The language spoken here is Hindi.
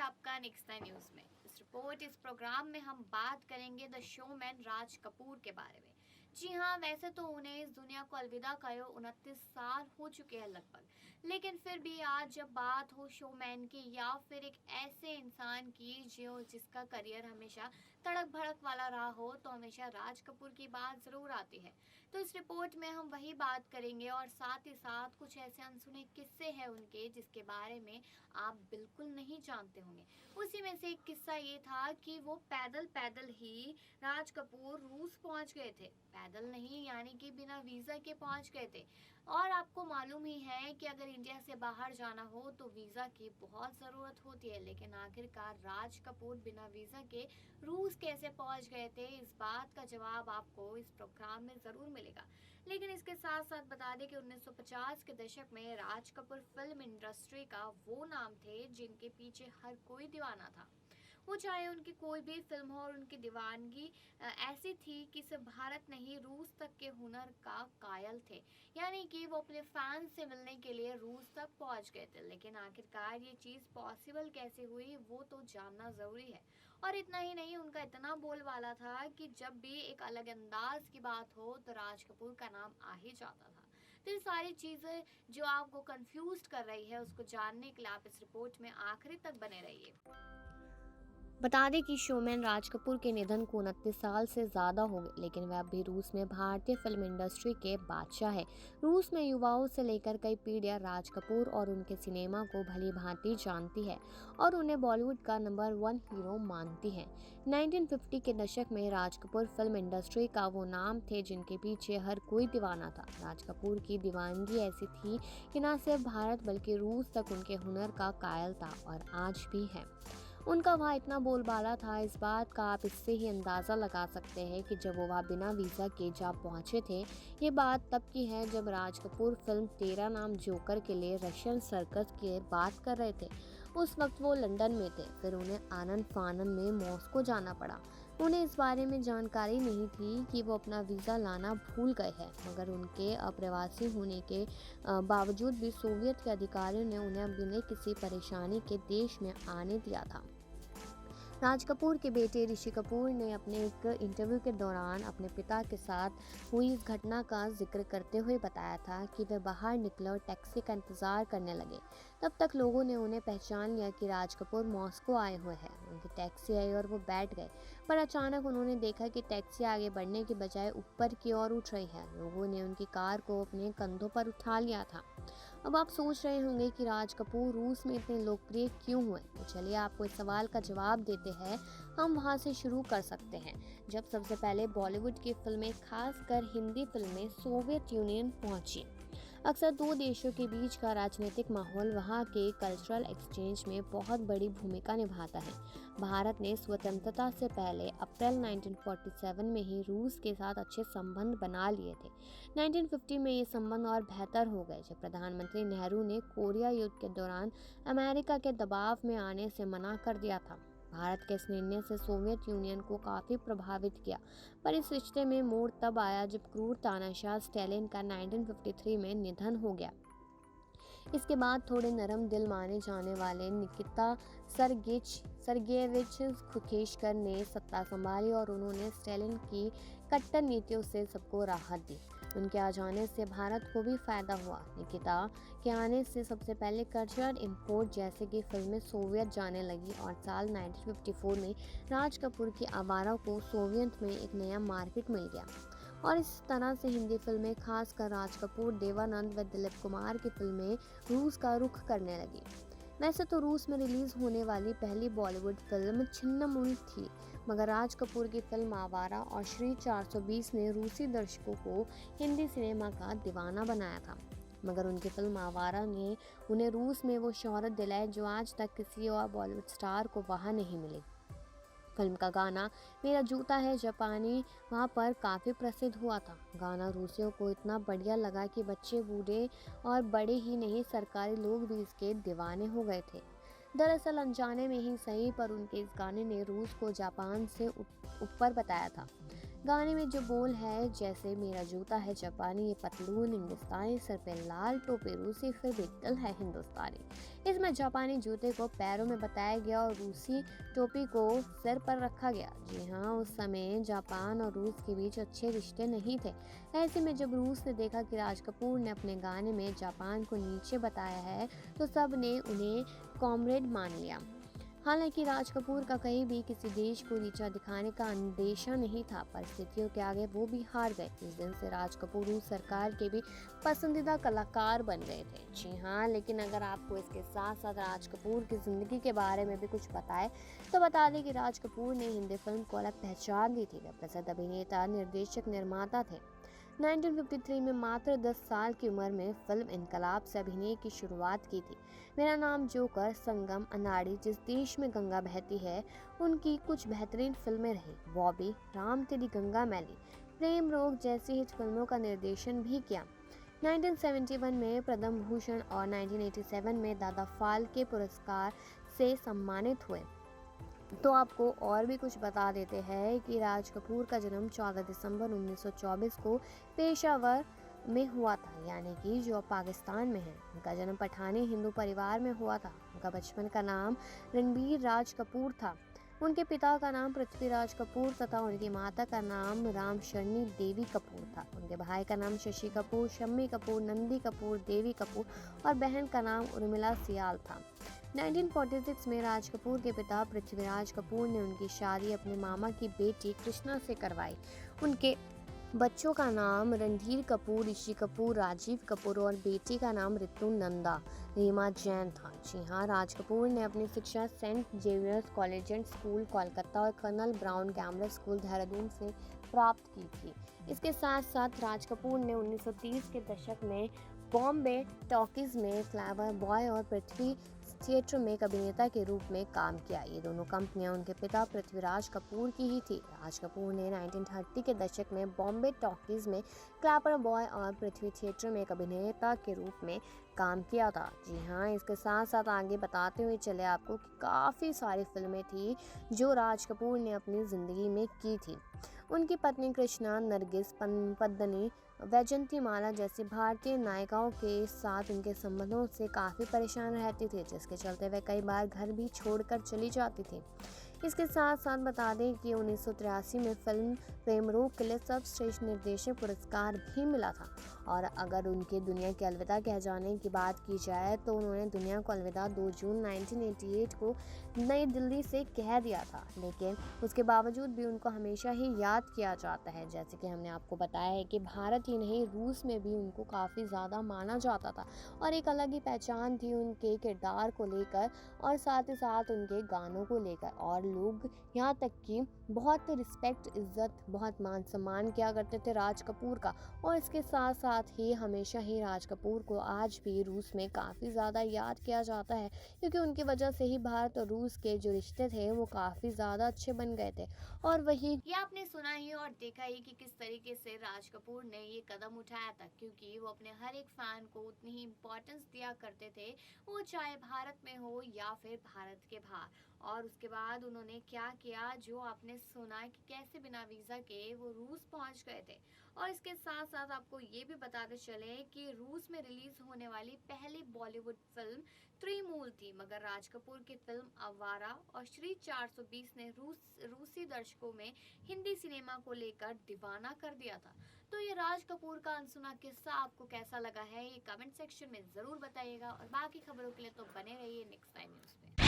आपका नेक्स्ट टाइम न्यूज़ में। इस प्रोग्राम में हम बात करेंगे द शोमैन राज कपूर के बारे में। जी हाँ, वैसे तो उन्हें इस दुनिया को अलविदा कहे 29 साल हो चुके हैं लगभग, लेकिन फिर भी आज जब बात हो शोमैन की या फिर एक ऐसे इंसान की जो जिसका करियर हमेशा तड़क भड़क वाला रहा हो, तो हमेशा राज कपूर की बात ज़रूर आती है। तो इस रिपोर्ट में हम वही बात करेंगे और साथ ही साथ कुछ ऐसे अनसुने किस्से हैं उनके जिसके बारे में आप बिल्कुल नहीं जानते होंगे। उसी में से एक किस्सा ये था कि वो पैदल पैदल ही राज कपूर रूस पहुंच गए थे। पैदल नहीं, यानी कि बिना वीज़ा के पहुंच गए थे। और आपको मालूम ही है कि अगर इंडिया से बाहर जाना हो तो वीज़ा की बहुत ज़रूरत होती है, लेकिन आखिरकार राज कपूर बिना वीज़ा के रूस कैसे पहुंच गए थे, इस बात का जवाब आपको इस प्रोग्राम में ज़रूर मिलेगा। लेकिन इसके साथ साथ बता दें कि 1950 के दशक में राज कपूर फिल्म इंडस्ट्री का वो नाम थे जिनके पीछे हर कोई दीवाना था। वो चाहे उनकी कोई भी फिल्म हो, और उनकी दीवानगी ऐसी थी कि सिर्फ भारत नहीं, रूस तक के हुनर का कायल थे। यानी कि वो अपने फैंस से मिलने के लिए रूस तक पहुंच गए थे। लेकिन आखिरकार ये चीज़ पॉसिबल कैसे हुई, वो तो जानना ज़रूरी है। और इतना ही नहीं, उनका इतना बोलबाला था कि जब भी एक अलग अंदाज की बात हो तो राज कपूर का नाम आ ही जाता था। तो ये सारी चीज़ें जो आपको कंफ्यूज कर रही है, उसको जानने के लिए आप इस रिपोर्ट में आखिरी तक बने रहिए। बता दें कि शोमैन राज कपूर के निधन को 29 साल से ज़्यादा हो गए, लेकिन वह अब भी रूस में भारतीय फिल्म इंडस्ट्री के बादशाह है। रूस में युवाओं से लेकर कई पीढ़ियां राज कपूर और उनके सिनेमा को भली भांति जानती है और उन्हें बॉलीवुड का नंबर 1 हीरो मानती है। 1950 के दशक में राज कपूर फिल्म इंडस्ट्री का वो नाम थे जिनके पीछे हर कोई दीवाना था। राज कपूर की दीवानगी ऐसी थी कि न सिर्फ भारत बल्कि रूस तक उनके हुनर का कायल था और आज भी है। उनका वहाँ इतना बोलबाला था, इस बात का आप इससे ही अंदाज़ा लगा सकते हैं कि जब वो वहाँ बिना वीज़ा के जा पहुँचे थे। ये बात तब की है जब राज कपूर फिल्म तेरा नाम जोकर के लिए रशियन सर्कस की बात कर रहे थे। उस वक्त वो लंदन में थे, फिर उन्हें आनन फानन में मॉस्को जाना पड़ा। उन्हें इस बारे में जानकारी नहीं थी कि वो अपना वीज़ा लाना भूल गए हैं, मगर उनके अप्रवासी होने के बावजूद भी सोवियत के अधिकारियों ने उन्हें बिना किसी परेशानी के देश में आने दिया था। राज कपूर के बेटे ऋषि कपूर ने अपने एक इंटरव्यू के दौरान अपने पिता के साथ हुई इस घटना का जिक्र करते हुए बताया था कि वे बाहर निकले और टैक्सी का इंतजार करने लगे। तब तक लोगों ने उन्हें पहचान लिया कि राज कपूर मॉस्को आए हुए हैं। उनकी टैक्सी आई और वो बैठ गए, पर अचानक उन्होंने देखा कि टैक्सी आगे बढ़ने के बजाय ऊपर की ओर उठ रही है। लोगों ने उनकी कार को अपने कंधों पर उठा लिया था। अब आप सोच रहे होंगे कि राज कपूर रूस में इतने लोकप्रिय क्यों हुए, तो चलिए आपको इस सवाल का जवाब देते हैं। हम वहां से शुरू कर सकते हैं जब सबसे पहले बॉलीवुड की फिल्में, खासकर हिंदी फिल्में, सोवियत यूनियन पहुंची। अक्सर दो देशों के बीच का राजनीतिक माहौल वहाँ के कल्चरल एक्सचेंज में बहुत बड़ी भूमिका निभाता है। भारत ने स्वतंत्रता से पहले अप्रैल 1947 में ही रूस के साथ अच्छे संबंध बना लिए थे। 1950 में ये संबंध और बेहतर हो गए जब प्रधानमंत्री नेहरू ने कोरिया युद्ध के दौरान अमेरिका के दबाव में आने से मना कर दिया था। भारत के इस निर्णय से सोवियत यूनियन को काफ़ी प्रभावित किया, पर इस रिश्ते में मोड़ तब आया जब क्रूर तानाशाह स्टालिन का 1953 में निधन हो गया। इसके बाद थोड़े नरम दिल माने जाने वाले निकिता सरगेविच खुकेशकर ने सत्ता संभाली और उन्होंने स्टालिन की कट्टर नीतियों से सबको राहत दी। उनके आ जाने से भारत को भी फायदा हुआ। निकिता के आने से सबसे पहले कल्चरल इंपोर्ट जैसे कि फिल्में सोवियत जाने लगी और साल 1954 में राज कपूर की आवारा को सोवियत में एक नया मार्केट मिल गया और इस तरह से हिंदी फिल्में, खासकर राज कपूर, देवानंद व दिलीप कुमार की फिल्में रूस का रुख करने लगी। वैसे तो रूस में रिलीज होने वाली पहली बॉलीवुड फिल्म छिन्नमुल थी, मगर राज कपूर की फिल्म आवारा और श्री 420 ने रूसी दर्शकों को हिंदी सिनेमा का दीवाना बनाया था। मगर उनकी फिल्म आवारा ने उन्हें रूस में वो शोहरत दिलाई जो आज तक किसी और बॉलीवुड स्टार को वहाँ नहीं मिली। फिल्म का गाना मेरा जूता है जापानी वहाँ पर काफ़ी प्रसिद्ध हुआ था। गाना रूसियों को इतना बढ़िया लगा कि बच्चे, बूढ़े और बड़े ही नहीं, सरकारी लोग भी इसके दीवाने हो गए थे। दरअसल अनजाने में ही सही, पर उनके इस गाने ने रूस को जापान से ऊपर बताया था। गाने में जो बोल है जैसे मेरा जूता है जापानी, ये पतलून हिंदुस्तानी, सर पे लाल टोपी रूसी, फिर भी दिल है हिंदुस्तानी। इसमें जापानी जूते को पैरों में बताया गया और रूसी टोपी को सिर पर रखा गया। जी हाँ, उस समय जापान और रूस के बीच अच्छे रिश्ते नहीं थे। ऐसे में जब रूस ने देखा कि राज कपूर ने अपने गाने में जापान को नीचे बताया है, तो सब ने उन्हें कॉमरेड मान लिया। हालांकि राज कपूर का कहीं भी किसी देश को नीचा दिखाने का अंदेशा नहीं था, परिस्थितियों के आगे वो भी हार गए। इस दिन से राज कपूर रूस सरकार के भी पसंदीदा कलाकार बन गए थे। जी हाँ, लेकिन अगर आपको इसके साथ साथ राज कपूर की जिंदगी के बारे में भी कुछ पता है तो बता दें कि राज कपूर ने हिंदी फिल्म को अलग पहचान दी थी। वे प्रसिद्ध अभिनेता, निर्देशक, निर्माता थे। 1953 में मात्र 10 साल की उम्र में फिल्म इनकलाब से अभिनय की शुरुआत की थी। मेरा नाम जोकर, संगम, अनाड़ी, जिस देश में गंगा बहती है, उनकी कुछ बेहतरीन फिल्में रही। बॉबी, राम तेरी गंगा मैली, प्रेम रोग जैसी हिट फिल्मों का निर्देशन भी किया। 1971 में पद्म भूषण और 1987 में दादा फाल्के पुरस्कार से सम्मानित हुए। तो आपको और भी कुछ बता देते हैं कि राज कपूर का जन्म 14 दिसंबर 1924 को पेशावर में हुआ था, यानी कि जो पाकिस्तान में है। उनका जन्म पठानी हिंदू परिवार में हुआ था। उनका बचपन का नाम रणबीर राज कपूर था। उनके पिता का नाम पृथ्वीराज कपूर तथा उनकी माता का नाम रामशरणी देवी कपूर था। उनके भाई का नाम शशि कपूर, शम्मी कपूर, नंदी कपूर, देवी कपूर और बहन का नाम उर्मिला सियाल था। 1946 में राज कपूर के पिता पृथ्वीराज कपूर ने उनकी शादी अपने मामा की बेटी कृष्णा से करवाई। उनके बच्चों का नाम रणधीर कपूर, ऋषि कपूर, राजीव कपूर और बेटी का नाम ऋतु नंदा रीमा जैन था। जी हाँ, राज कपूर ने अपनी शिक्षा saint Xavier's college and school Kolkata और कर्नल ब्राउन कैमरा स्कूल देहरादून से प्राप्त की थी। इसके साथ साथ राज कपूर ने 1930 के दशक में बॉम्बे टॉकीज में फ्लावर बॉय और पृथ्वी थिएटर में एक अभिनेता के रूप में काम किया। ये दोनों कंपनियां उनके पिता पृथ्वीराज कपूर की ही थी। राज कपूर ने 1930 के दशक में बॉम्बे टॉकीज में क्लैपर बॉय और पृथ्वी थिएटर में एक अभिनेता के रूप में काम किया था। जी हाँ, इसके साथ साथ आगे बताते हुए चले आपको कि काफ़ी सारी फिल्में थी जो राज कपूर ने अपनी ज़िंदगी में की थी। उनकी पत्नी कृष्णा, नरगिस, पद्मिनी, वैजंती माला जैसी भारतीय नायिकाओं के साथ उनके संबंधों से काफ़ी परेशान रहती थी, जिसके चलते वे कई बार घर भी छोड़कर चली जाती थी। इसके साथ साथ बता दें कि 1983 में फिल्म प्रेम रोग के लिए सर्वश्रेष्ठ निर्देशक पुरस्कार भी मिला था। और अगर उनके दुनिया के अलविदा कह जाने की बात की जाए तो उन्होंने दुनिया को अलविदा 2 जून 1988 को नई दिल्ली से कह दिया था, लेकिन उसके बावजूद भी उनको हमेशा ही याद किया जाता है। जैसे कि हमने आपको बताया है कि भारत ही नहीं, रूस में भी उनको काफ़ी ज़्यादा माना जाता था और एक अलग ही पहचान थी उनके किरदार को लेकर और साथ ही साथ उनके गानों को लेकर। और लोग यहाँ तक कि बहुत रिस्पेक्ट, इज्जत, बहुत मान सम्मान किया करते थे राज कपूर का। और इसके साथ साथ ही हमेशा ही राज कपूर को आज भी रूस में काफ़ी ज़्यादा याद किया जाता है, क्योंकि उनकी वजह से ही भारत और रूस के जो रिश्ते थे वो काफ़ी ज़्यादा अच्छे बन गए थे। और वही ये आपने सुना ही और देखा ही कि किस तरीके से राज कपूर ने ये कदम उठाया था, क्योंकि वो अपने हर एक फैन को उतनी ही इम्पोर्टेंस दिया करते थे, वो चाहे भारत में हो या फिर भारत के बाहर। और उसके बाद उन्होंने क्या किया, जो आपने सुना कि कैसे बिना वीज़ा के वो रूस पहुंच गए थे। और इसके साथ साथ आपको ये भी बताते चले कि रूस में रिलीज होने वाली पहली बॉलीवुड फिल्म त्रिमूल थी, मगर राज कपूर की फिल्म आवारा और श्री 420 ने रूसी दर्शकों में हिंदी सिनेमा को लेकर दीवाना कर दिया था। तो ये राज कपूर का अनसुना किस्सा आपको कैसा लगा है, ये कमेंट सेक्शन में ज़रूर बताइएगा। और बाकी खबरों के लिए तो बने रहिए नेक्स्ट टाइम न्यूज़ पे।